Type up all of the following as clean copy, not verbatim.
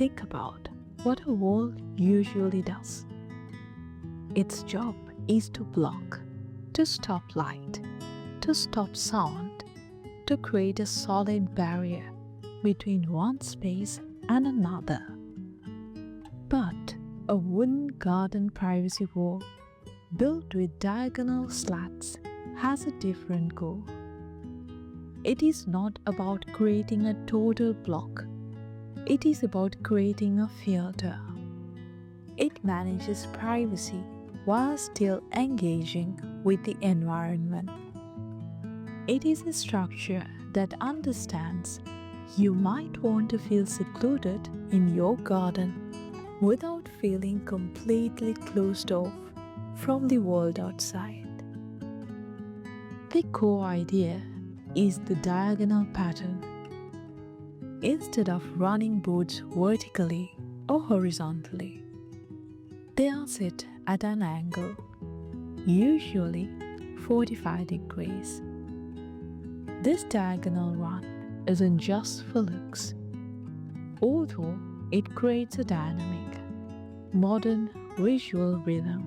think about what a wall usually does. Its job is to block, to stop light, to stop sound, to create a solid barrier between one space and another. But a wooden garden privacy wall built with diagonal slats has a different goal. It is not about creating a total block. It is about creating a filter. It manages privacy while still engaging with the environment. It is a structure that understands you might want to feel secluded in your garden without feeling completely closed off from the world outside. The core idea is the diagonal pattern. Instead of running boards vertically or horizontally, they are set at an angle, usually 45 degrees. This diagonal run isn't just for looks, although it creates a dynamic, modern visual rhythm.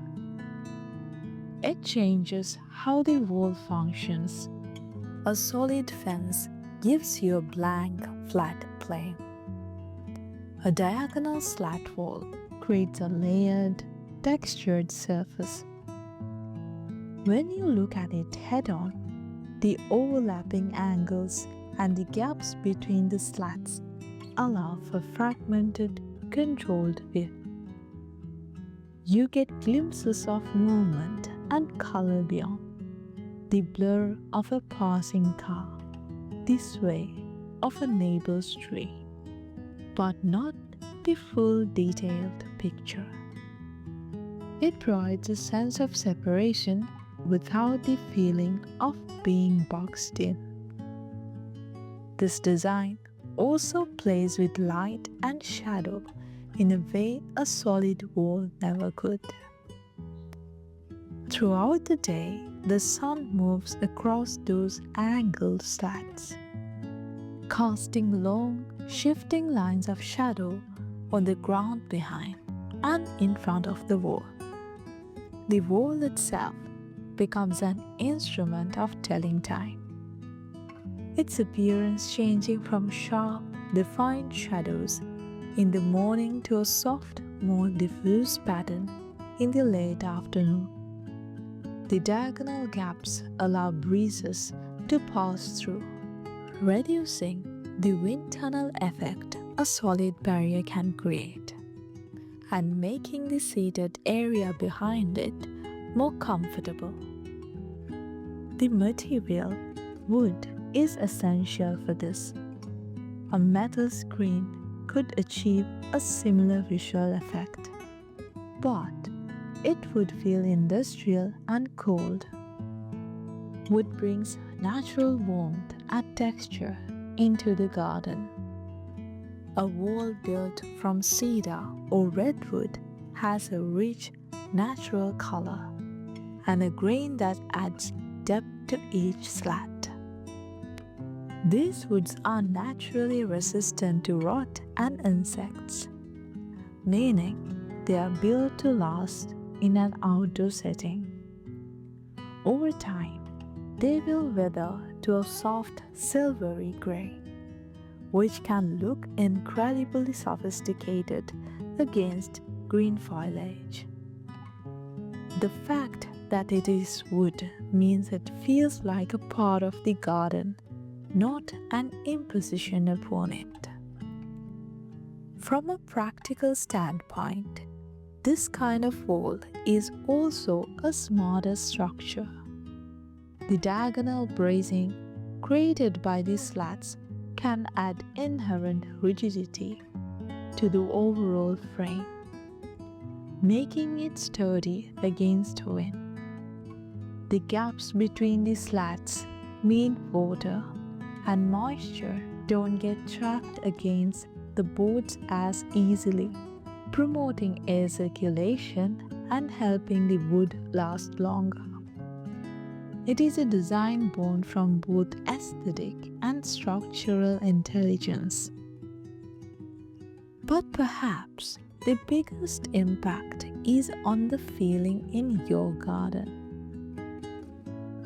It changes how the wall functions. A solid fence gives you a blank, flat plane. A diagonal slat wall creates a layered, textured surface. When you look at it head-on, the overlapping angles and the gaps between the slats allow for fragmented, controlled view. You get glimpses of movement and color beyond the blur of a passing car, the sway of a neighbor's tree, but not the full detailed picture. It provides a sense of separation without the feeling of being boxed in. This design also plays with light and shadow in a way a solid wall never could. Throughout the day, the sun moves across those angled slats, casting long, shifting lines of shadow on the ground behind and in front of the wall. The wall itself becomes an instrument of telling time, its appearance changing from sharp, defined shadows in the morning to a soft, more diffuse pattern in the late afternoon. The diagonal gaps allow breezes to pass through, reducing the wind tunnel effect a solid barrier can create, and making the seated area behind it more comfortable. The material, wood, is essential for this. A metal screen could achieve a similar visual effect, but it would feel industrial and cold. Wood brings natural warmth and texture into the garden. A wall built from cedar or redwood has a rich, natural color and a grain that adds depth to each slat. These woods are naturally resistant to rot and insects, meaning they are built to last in an outdoor setting. Over time, they will weather to a soft silvery gray, which can look incredibly sophisticated against green foliage. The fact that it is wood means it feels like a part of the garden, not an imposition upon it. From a practical standpoint, this kind of wall is also a smarter structure. The diagonal bracing created by these slats can add inherent rigidity to the overall frame, making it sturdy against wind. The gaps between the slats mean water and moisture don't get trapped against the boards as easily, promoting air circulation and helping the wood last longer. It is a design born from both aesthetic and structural intelligence. But perhaps the biggest impact is on the feeling in your garden.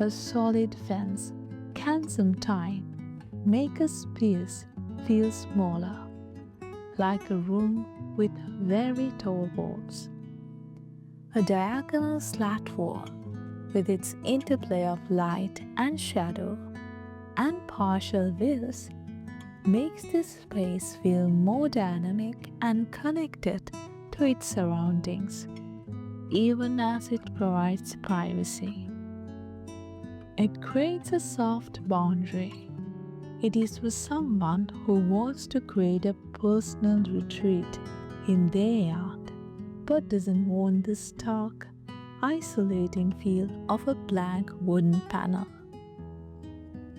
A solid fence can sometimes make a space feel smaller, like a room with very tall walls. A diagonal slat wall, with its interplay of light and shadow and partial views, makes this space feel more dynamic and connected to its surroundings, even as it provides privacy. It creates a soft boundary. It is for someone who wants to create a personal retreat in their yard but doesn't want the stark, isolating feel of a blank wooden panel.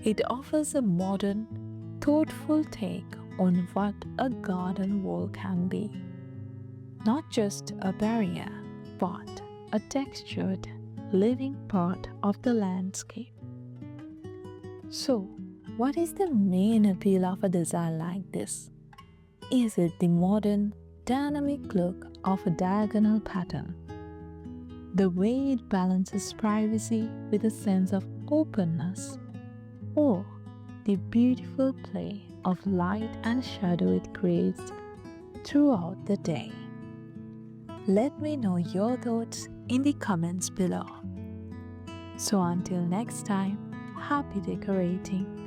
It offers a modern, thoughtful take on what a garden wall can be. Not just a barrier, but a textured, living part of the landscape. So, what is the main appeal of a design like this? Is it the modern, dynamic look of a diagonal pattern? The way it balances privacy with a sense of openness? Or the beautiful play of light and shadow it creates throughout the day? Let me know your thoughts in the comments below. So until next time, happy decorating.